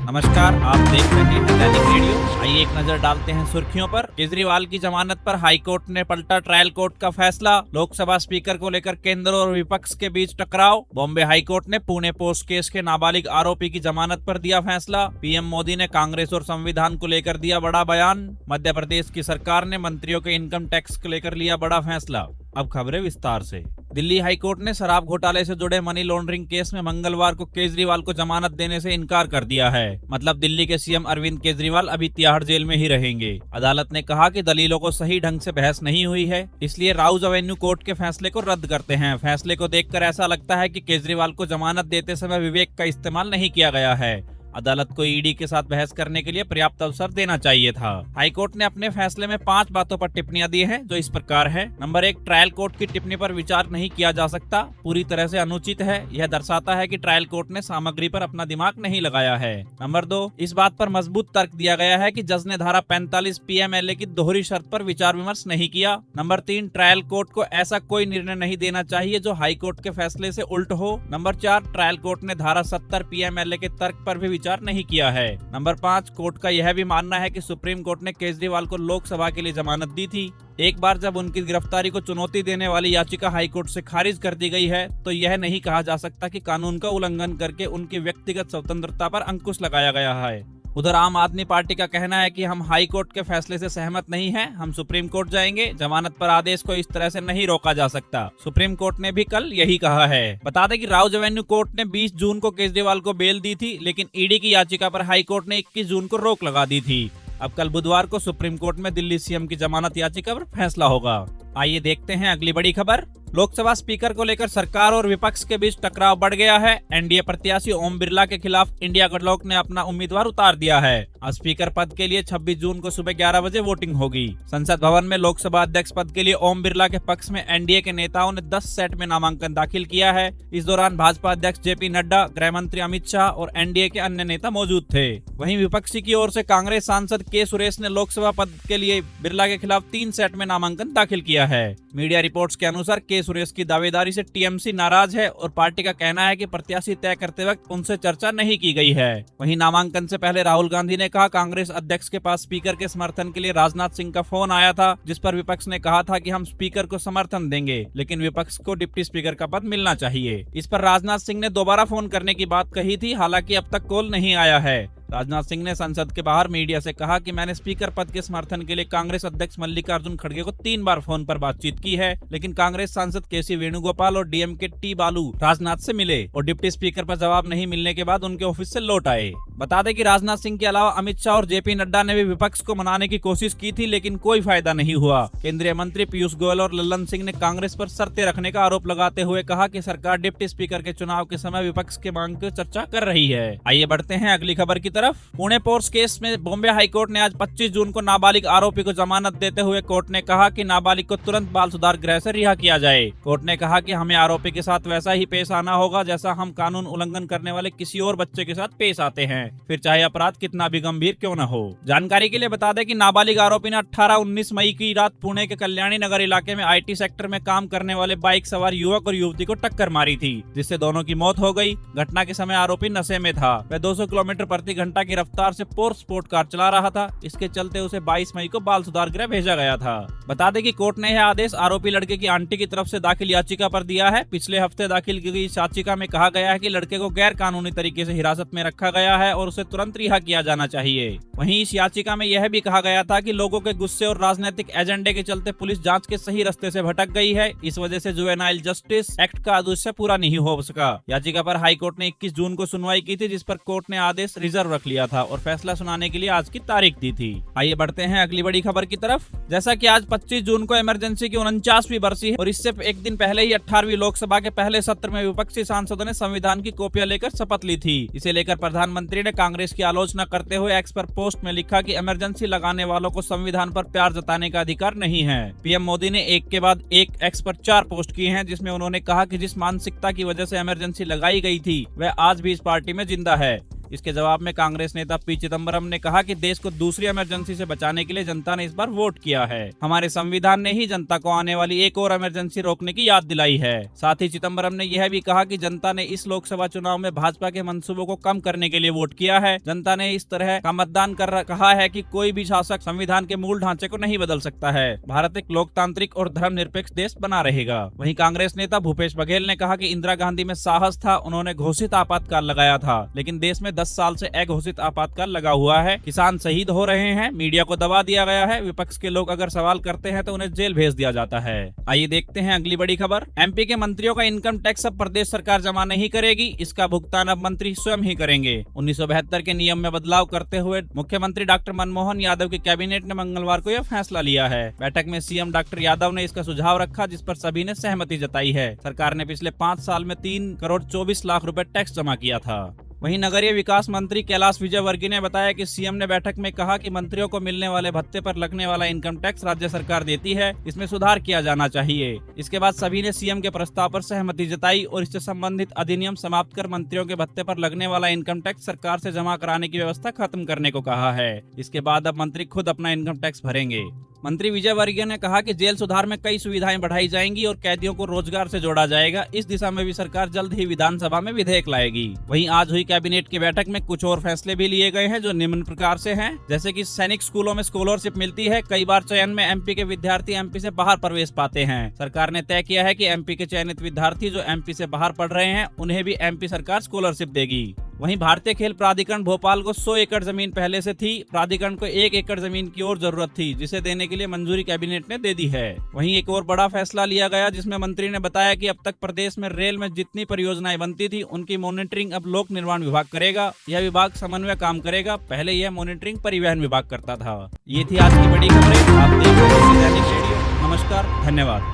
नमस्कार, आप देख रहे हैं दैनिक रेडियो। आइए एक नजर डालते हैं सुर्खियों पर। केजरीवाल की जमानत पर हाईकोर्ट ने पलटा ट्रायल कोर्ट का फैसला। लोकसभा स्पीकर को लेकर केंद्र और विपक्ष के बीच टकराव। बॉम्बे हाईकोर्ट ने पुणे पोस्ट केस के नाबालिग आरोपी की जमानत पर दिया फैसला। पीएम मोदी ने कांग्रेस और संविधान को लेकर दिया बड़ा बयान। मध्य प्रदेश की सरकार ने मंत्रियों के इनकम टैक्स को लेकर लिया बड़ा फैसला। अब खबरें विस्तार से। दिल्ली हाईकोर्ट ने शराब घोटाले से जुड़े मनी लॉन्ड्रिंग केस में मंगलवार को केजरीवाल को जमानत देने से इनकार कर दिया है। मतलब दिल्ली के सीएम अरविंद केजरीवाल अभी तिहाड़ जेल में ही रहेंगे। अदालत ने कहा कि दलीलों को सही ढंग से बहस नहीं हुई है, इसलिए राउज एवेन्यू कोर्ट के फैसले को रद्द करते हैं। फैसले को देखकर ऐसा लगता है कि केजरीवाल को जमानत देते समय विवेक का इस्तेमाल नहीं किया गया है। अदालत को ईडी के साथ बहस करने के लिए पर्याप्त अवसर देना चाहिए था। हाईकोर्ट ने अपने फैसले में 5 बातों पर टिप्पणियां दी हैं, जो इस प्रकार है। नंबर 1, ट्रायल कोर्ट की टिप्पणी पर विचार नहीं किया जा सकता, पूरी तरह से अनुचित है। यह दर्शाता है कि ट्रायल कोर्ट ने सामग्री पर अपना दिमाग नहीं लगाया है। नंबर 2, इस बात पर मजबूत तर्क दिया गया है कि जज ने धारा 45 पीएमएलए की दोहरी शर्त पर विचार विमर्श नहीं किया। नंबर 3, ट्रायल कोर्ट को ऐसा कोई निर्णय नहीं देना चाहिए जो हाईकोर्ट के फैसले से उल्ट हो। नंबर 4, ट्रायल कोर्ट ने धारा 70 पीएमएलए के तर्क पर भी विचार नहीं किया है। नंबर 5, कोर्ट का यह भी मानना है कि सुप्रीम कोर्ट ने केजरीवाल को लोकसभा के लिए जमानत दी थी। एक बार जब उनकी गिरफ्तारी को चुनौती देने वाली याचिका हाईकोर्ट से खारिज कर दी गई है, तो यह नहीं कहा जा सकता कि कानून का उल्लंघन करके उनकी व्यक्तिगत स्वतंत्रता पर अंकुश लगाया गया है। उधर आम आदमी पार्टी का कहना है कि हम हाई कोर्ट के फैसले से सहमत नहीं हैं, हम सुप्रीम कोर्ट जाएंगे। जमानत पर आदेश को इस तरह से नहीं रोका जा सकता। सुप्रीम कोर्ट ने भी कल यही कहा है। बता दें कि राउज एवेन्यू कोर्ट ने 20 जून को केजरीवाल को बेल दी थी, लेकिन ईडी की याचिका पर हाई कोर्ट ने 21 जून को रोक लगा दी थी। अब कल बुधवार को सुप्रीम कोर्ट में दिल्ली सीएम की जमानत याचिका पर फैसला होगा। आइए देखते हैं अगली बड़ी खबर। लोकसभा स्पीकर को लेकर सरकार और विपक्ष के बीच टकराव बढ़ गया है। एनडीए प्रत्याशी ओम बिरला के खिलाफ इंडिया गठबंधन ने अपना उम्मीदवार उतार दिया है। अब स्पीकर पद के लिए 26 जून को सुबह 11 बजे वोटिंग होगी। संसद भवन में लोकसभा अध्यक्ष पद के लिए ओम बिरला के पक्ष में एनडीए के नेताओं ने 10 सेट में नामांकन दाखिल किया है। इस दौरान भाजपा अध्यक्ष जेपी नड्डा, गृह मंत्री अमित शाह और एनडीए के अन्य नेता मौजूद थे। वहीं विपक्षी की ओर से कांग्रेस सांसद के सुरेश ने लोकसभा पद के लिए बिरला के खिलाफ 3 सेट में नामांकन दाखिल किया है। मीडिया रिपोर्ट्स के अनुसार के सुरेश की दावेदारी से टीएमसी नाराज है और पार्टी का कहना है कि प्रत्याशी तय करते वक्त उनसे चर्चा नहीं की गई है। वहीं नामांकन से पहले राहुल गांधी ने कहा, कांग्रेस अध्यक्ष के पास स्पीकर के समर्थन के लिए राजनाथ सिंह का फोन आया था, जिस पर विपक्ष ने कहा था कि हम स्पीकर को समर्थन देंगे, लेकिन विपक्ष को डिप्टी स्पीकर का पद मिलना चाहिए। इस पर राजनाथ सिंह ने दोबारा फोन करने की बात कही थी, हालांकि अब तक कॉल नहीं आया है। राजनाथ सिंह ने संसद के बाहर मीडिया से कहा कि मैंने स्पीकर पद के समर्थन के लिए कांग्रेस अध्यक्ष मल्लिकार्जुन खड़गे को 3 बार फोन पर बातचीत की है, लेकिन कांग्रेस सांसद केसी वेणुगोपाल और डीएमके टी बालू राजनाथ से मिले और डिप्टी स्पीकर पर जवाब नहीं मिलने के बाद उनके ऑफिस से लौट आए। बता दें कि राजनाथ सिंह के अलावा अमित शाह और जेपी नड्डा ने भी विपक्ष को मनाने की कोशिश की थी, लेकिन कोई फायदा नहीं हुआ। केंद्रीय मंत्री पीयूष गोयल और लल्लन सिंह ने कांग्रेस पर शर्तें रखने का आरोप लगाते हुए कहा कि सरकार डिप्टी स्पीकर के चुनाव के समय विपक्ष के मांग की चर्चा कर रही है। आइए बढ़ते हैं अगली खबर की तरफ। पुणे पोस्ट केस में बॉम्बे हाईकोर्ट ने आज 25 जून को नाबालिग आरोपी को जमानत देते हुए कोर्ट ने कहा कि नाबालिग को तुरंत बाल सुधार गृह से रिहा किया जाए। कोर्ट ने कहा कि हमें आरोपी के साथ वैसा ही पेश आना होगा जैसा हम कानून उल्लंघन करने वाले किसी और बच्चे के साथ पेश आते हैं, फिर चाहे अपराध कितना भी गंभीर क्यों न हो। जानकारी के लिए बता दें कि नाबालिग आरोपी ने 18-19 मई की रात पुणे के कल्याणी नगर इलाके में आईटी सेक्टर में काम करने वाले बाइक सवार युवक और युवती को टक्कर मारी थी, जिससे दोनों की मौत हो गई। घटना के समय आरोपी नशे में था। वह 200 किलोमीटर प्रति घंटा की रफ्तार से पोर्स स्पोर्ट कार चला रहा था। इसके चलते उसे 22 मई को बाल सुधार गृह भेजा गया था। बता दें कि कोर्ट ने यह आदेश आरोपी लड़के की आंटी की तरफ से दाखिल याचिका पर दिया है। पिछले हफ्ते दाखिल की गई याचिका में कहा गया है कि लड़के को गैर कानूनी तरीके से हिरासत में रखा गया है और उसे तुरंत रिहा किया जाना चाहिए। वहीं इस याचिका में यह भी कहा गया था कि लोगों के गुस्से और राजनीतिक एजेंडे के चलते पुलिस जांच के सही रास्ते से भटक गई है। इस वजह से जुवेनाइल जस्टिस एक्ट का उद्देश्य पूरा नहीं हो सका। याचिका पर हाईकोर्ट ने 21 जून को सुनवाई की थी, जिस पर कोर्ट ने आदेश रिजर्व रख लिया था और फैसला सुनाने के लिए आज की तारीख दी थी। आइए बढ़ते हैं अगली बड़ी खबर की तरफ। जैसा कि आज 25 जून को इमरजेंसी की 49वीं बरसी है और इससे एक दिन पहले ही 18वीं लोकसभा के पहले सत्र में विपक्षी सांसदों ने संविधान की कॉपियां लेकर शपथ ली थी। इसे लेकर प्रधानमंत्री ने कांग्रेस की आलोचना करते हुए एक्स पर पोस्ट में लिखा कि इमरजेंसी लगाने वालों को संविधान पर प्यार जताने का अधिकार नहीं है। पीएम मोदी ने एक के बाद एक एक्स पर 4 पोस्ट की हैं, जिसमें उन्होंने कहा कि जिस मानसिकता की वजह से इमरजेंसी लगाई गई थी वह आज भी इस पार्टी में जिंदा है। इसके जवाब में कांग्रेस नेता पी चिदम्बरम ने कहा कि देश को दूसरी इमरजेंसी से बचाने के लिए जनता ने इस बार वोट किया है। हमारे संविधान ने ही जनता को आने वाली एक और इमरजेंसी रोकने की याद दिलाई है। साथ ही चिदम्बरम ने यह भी कहा कि जनता ने इस लोकसभा चुनाव में भाजपा के मंसूबों को कम करने के लिए वोट किया है। जनता ने इस तरह का मतदान कर कहा है कि कोई भी शासक संविधान के मूल ढांचे को नहीं बदल सकता है। भारत एक लोकतांत्रिक और धर्मनिरपेक्ष देश बना रहेगा। वहीं कांग्रेस नेता भूपेश बघेल ने कहा कि इंदिरा गांधी में साहस था, उन्होंने घोषित आपातकाल लगाया था, लेकिन देश में 10 साल से अघोषित आपातकाल लगा हुआ है। किसान शहीद हो रहे हैं, मीडिया को दबा दिया गया है, विपक्ष के लोग अगर सवाल करते हैं तो उन्हें जेल भेज दिया जाता है। आइए देखते हैं अगली बड़ी खबर। एमपी के मंत्रियों का इनकम टैक्स अब प्रदेश सरकार जमा नहीं करेगी, इसका भुगतान अब मंत्री स्वयं ही करेंगे। 1972 के नियम में बदलाव करते हुए मुख्यमंत्री डॉक्टर मनमोहन यादव की कैबिनेट ने मंगलवार को यह फैसला लिया है। बैठक में सीएम डॉक्टर यादव ने इसका सुझाव रखा, जिस पर सभी ने सहमति जताई है। सरकार ने पिछले 5 साल में 3 करोड़ 24 लाख रुपए टैक्स जमा किया था। वहीं नगरीय विकास मंत्री कैलाश विजयवर्गीय ने बताया कि सीएम ने बैठक में कहा कि मंत्रियों को मिलने वाले भत्ते पर लगने वाला इनकम टैक्स राज्य सरकार देती है, इसमें सुधार किया जाना चाहिए। इसके बाद सभी ने सीएम के प्रस्ताव पर सहमति जताई और इससे संबंधित अधिनियम समाप्त कर मंत्रियों के भत्ते पर लगने वाला इनकम टैक्स सरकार से जमा कराने की व्यवस्था खत्म करने को कहा है। इसके बाद अब मंत्री खुद अपना इनकम टैक्स भरेंगे। मंत्री विजयवर्गीय ने कहा कि जेल सुधार में कई सुविधाएं बढ़ाई जाएंगी और कैदियों को रोजगार से जोड़ा जाएगा। इस दिशा में भी सरकार जल्द ही विधानसभा में विधेयक लाएगी। वहीं आज हुई कैबिनेट की बैठक में कुछ और फैसले भी लिए गए हैं जो निम्न प्रकार से हैं, जैसे कि सैनिक स्कूलों में स्कॉलरशिप मिलती है। कई बार चयन में एमपी के विद्यार्थी एमपी से बाहर प्रवेश पाते हैं। सरकार ने तय किया है कि एमपी के चयनित विद्यार्थी जो एमपी से बाहर पढ़ रहे हैं उन्हें भी एमपी सरकार स्कॉलरशिप देगी। वहीं भारतीय खेल प्राधिकरण भोपाल को 100 एकड़ जमीन पहले से थी। प्राधिकरण को 1 एकड़ जमीन की और जरूरत थी, जिसे देने के लिए मंजूरी कैबिनेट ने दे दी है। वहीं एक और बड़ा फैसला लिया गया, जिसमें मंत्री ने बताया कि अब तक प्रदेश में रेल में जितनी परियोजनाएं बनती थी उनकी मॉनिटरिंग अब लोक निर्माण विभाग करेगा। यह विभाग समन्वय काम करेगा, पहले यह मॉनिटरिंग परिवहन विभाग करता था। ये थी आज की बड़ी खबरें। आप देख रहे हैं दैनिक रेडियो। नमस्कार, धन्यवाद।